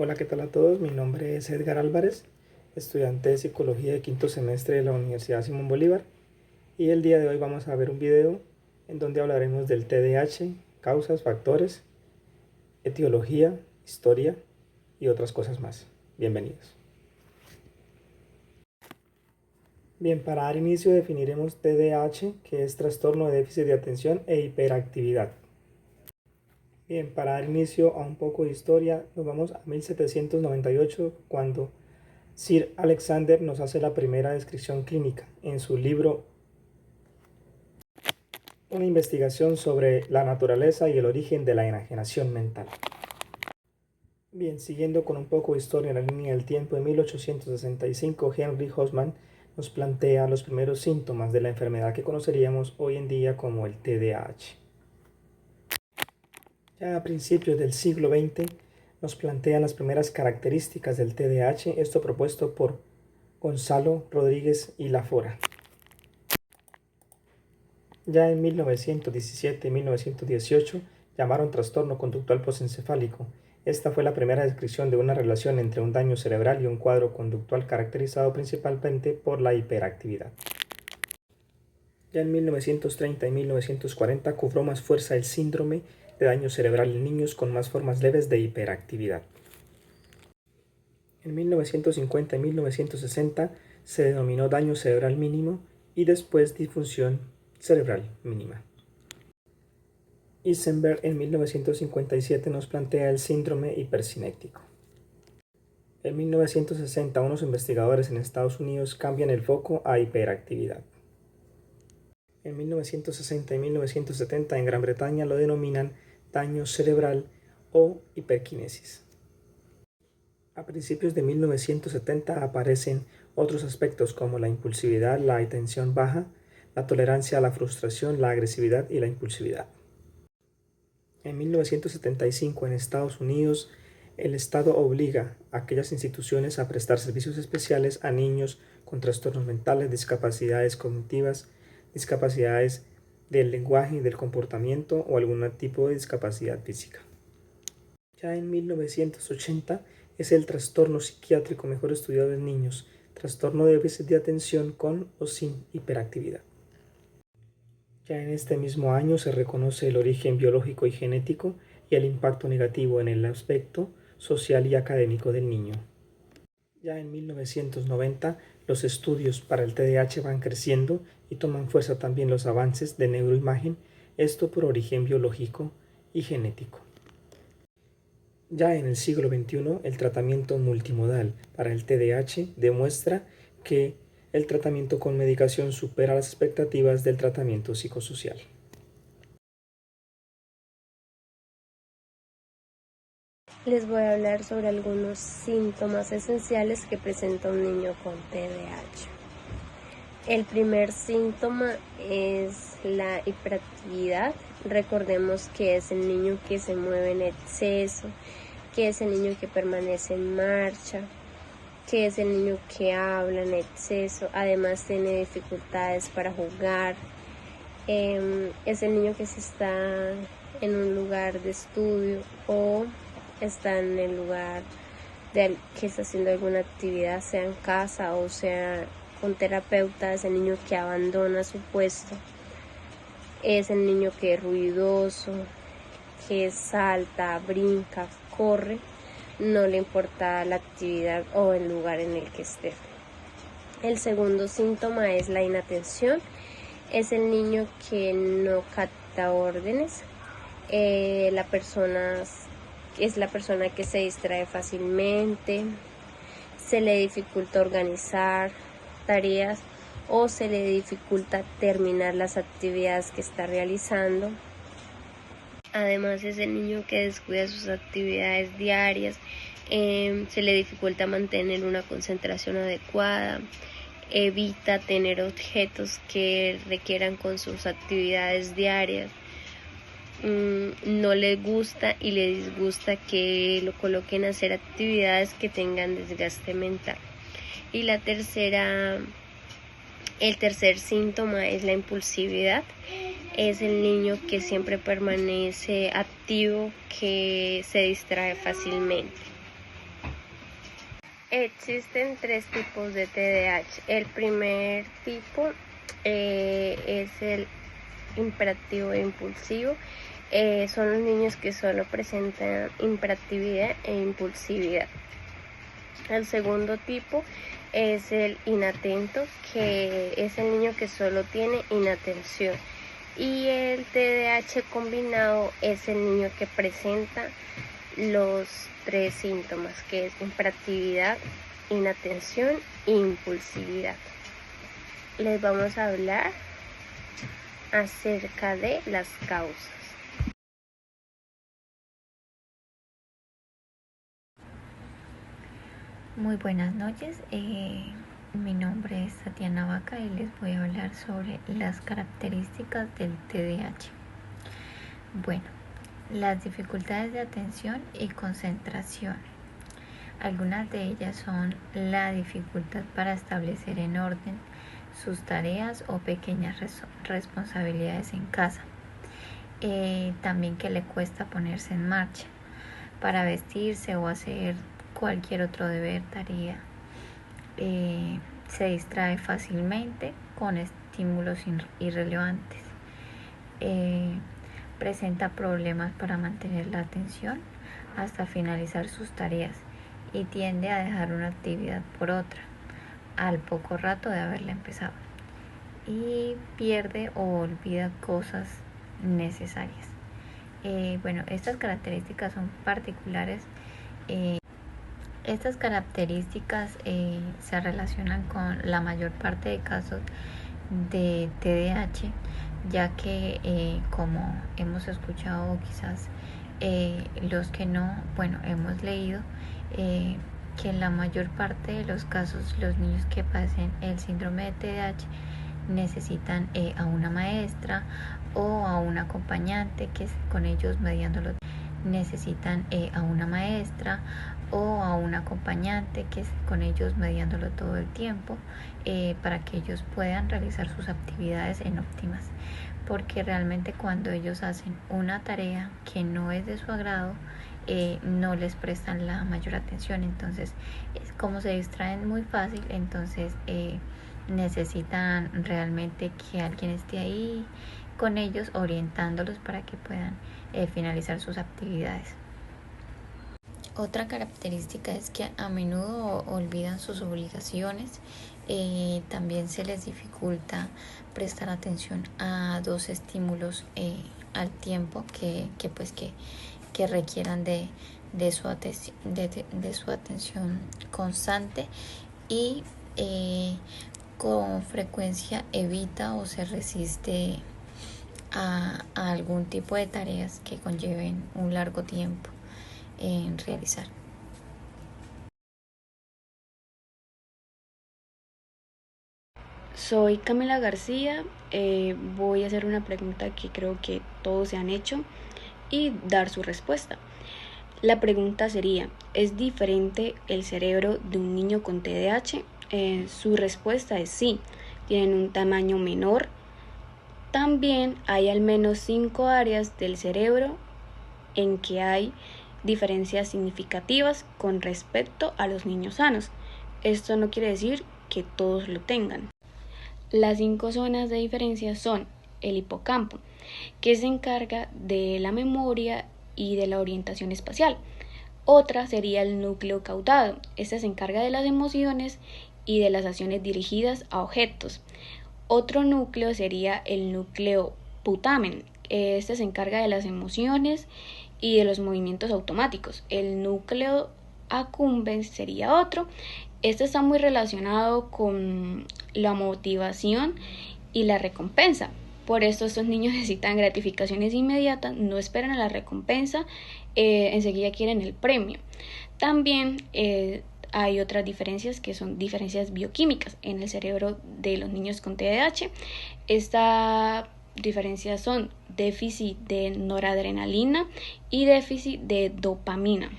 Hola, ¿qué tal a todos? Mi nombre es Edgar Álvarez, estudiante de Psicología de quinto semestre de la Universidad Simón Bolívar, y el día de hoy vamos a ver un video en donde hablaremos del TDAH, causas, factores, etiología, historia y otras cosas más. Bienvenidos. Bien, para dar inicio definiremos TDAH, que es trastorno de déficit de atención e hiperactividad. Bien, para dar inicio a un poco de historia, nos vamos a 1798, cuando Sir Alexander nos hace la primera descripción clínica en su libro Una investigación sobre la naturaleza y el origen de la enajenación mental. Bien, siguiendo con un poco de historia en la línea del tiempo, en 1865 Henry Hobsbawm nos plantea los primeros síntomas de la enfermedad que conoceríamos hoy en día como el TDAH. Ya a principios del siglo XX nos plantean las primeras características del TDAH, esto propuesto por Gonzalo Rodríguez y Lafora. Ya en 1917 y 1918 llamaron trastorno conductual postencefálico. Esta fue la primera descripción de una relación entre un daño cerebral y un cuadro conductual caracterizado principalmente por la hiperactividad. Ya en 1930 y 1940 cobró más fuerza el síndrome de daño cerebral en niños con más formas leves de hiperactividad. En 1950 y 1960 se denominó daño cerebral mínimo y después disfunción cerebral mínima. Eisenberg en 1957 nos plantea el síndrome hipercinético. En 1960 unos investigadores en Estados Unidos cambian el foco a hiperactividad. En 1960 y 1970 en Gran Bretaña lo denominan daño cerebral o hiperquinesis. A principios de 1970 aparecen otros aspectos como la impulsividad, la atención baja, la tolerancia a la frustración, la agresividad y la impulsividad. En 1975 en Estados Unidos, el Estado obliga a aquellas instituciones a prestar servicios especiales a niños con trastornos mentales, discapacidades cognitivas, discapacidades del lenguaje y del comportamiento o algún tipo de discapacidad física. Ya en 1980 es el trastorno psiquiátrico mejor estudiado en niños, trastorno de déficit de atención con o sin hiperactividad. Ya en este mismo año se reconoce el origen biológico y genético y el impacto negativo en el aspecto social y académico del niño. Ya en 1990 los estudios para el TDAH van creciendo y toman fuerza también los avances de neuroimagen, esto por origen biológico y genético. Ya en el siglo XXI el tratamiento multimodal para el TDAH demuestra que el tratamiento con medicación supera las expectativas del tratamiento psicosocial. Les voy a hablar sobre algunos síntomas esenciales que presenta un niño con TDAH. El primer síntoma es la hiperactividad. Recordemos que es el niño que se mueve en exceso, que es el niño que permanece en marcha, que es el niño que habla en exceso, además tiene dificultades para jugar, es el niño que si está en un lugar de estudio o está en el lugar que está haciendo alguna actividad, sea en casa o sea con terapeuta, es el niño que abandona su puesto, es el niño que es ruidoso, que salta, brinca, corre, no le importa la actividad o el lugar en el que esté. El segundo síntoma es la inatención, es el niño que no capta órdenes, es la persona que se distrae fácilmente, se le dificulta organizar tareas o se le dificulta terminar las actividades que está realizando. Además es el niño que descuida sus actividades diarias, se le dificulta mantener una concentración adecuada, evita tener objetos que requieran con sus actividades diarias, no le gusta y le disgusta que lo coloquen a hacer actividades que tengan desgaste mental. Y el tercer síntoma es la impulsividad. Es el niño que siempre permanece activo, que se distrae fácilmente. Existen tres tipos de TDAH. El primer tipo es el hiperactivo e impulsivo. Son los niños que solo presentan hiperactividad e impulsividad. El segundo tipo es el inatento, que es el niño que solo tiene inatención. Y el TDAH combinado es el niño que presenta los tres síntomas, que es hiperactividad, inatención e impulsividad. Les vamos a hablar acerca de las causas. Muy buenas noches, mi nombre es Tatiana Vaca y les voy a hablar sobre las características del TDAH. Bueno, las dificultades de atención y concentración. Algunas de ellas son la dificultad para establecer en orden sus tareas o pequeñas responsabilidades en casa. También que le cuesta ponerse en marcha para vestirse o hacer cualquier otro deber, tarea. Se distrae fácilmente con estímulos irrelevantes. Presenta problemas para mantener la atención hasta finalizar sus tareas y tiende a dejar una actividad por otra al poco rato de haberla empezado, y pierde o olvida cosas necesarias. Bueno, estas características son particulares. Estas características se relacionan con la mayor parte de casos de TDAH, ya que como hemos escuchado, o quizás los que no, hemos leído que en la mayor parte de los casos los niños que padecen el síndrome de TDAH necesitan a una maestra o a un acompañante que con ellos mediándolo. Necesitan a una maestra o a un acompañante que con ellos mediándolo todo el tiempo para que ellos puedan realizar sus actividades en óptimas, porque realmente cuando ellos hacen una tarea que no es de su agrado, no les prestan la mayor atención. Entonces, como se distraen muy fácil, entonces necesitan realmente que alguien esté ahí con ellos orientándolos para que puedan finalizar sus actividades. Otra característica es que a menudo olvidan sus obligaciones. También se les dificulta prestar atención a dos estímulos al tiempo que requieran de su atención constante, y con frecuencia evita o se resiste a algún tipo de tareas que conlleven un largo tiempo en realizar. Soy Camila García, voy a hacer una pregunta que creo que todos se han hecho y dar su respuesta. La pregunta sería, ¿es diferente el cerebro de un niño con TDAH? Su respuesta es sí, tienen un tamaño menor. También hay al menos 5 áreas del cerebro en que hay diferencias significativas con respecto a los niños sanos. Esto no quiere decir que todos lo tengan. Las 5 zonas de diferencia son el hipocampo, que se encarga de la memoria y de la orientación espacial. Otra sería el núcleo caudado. Este se encarga de las emociones y de las acciones dirigidas a objetos. Otro núcleo sería el núcleo putamen. Este se encarga de las emociones y de los movimientos automáticos. El núcleo accumbens sería otro. Este está muy relacionado con la motivación y la recompensa. Por esto estos niños necesitan gratificaciones inmediatas, no esperan a la recompensa, enseguida quieren el premio. También hay otras diferencias que son diferencias bioquímicas en el cerebro de los niños con TDAH. Estas diferencias son déficit de noradrenalina y déficit de dopamina.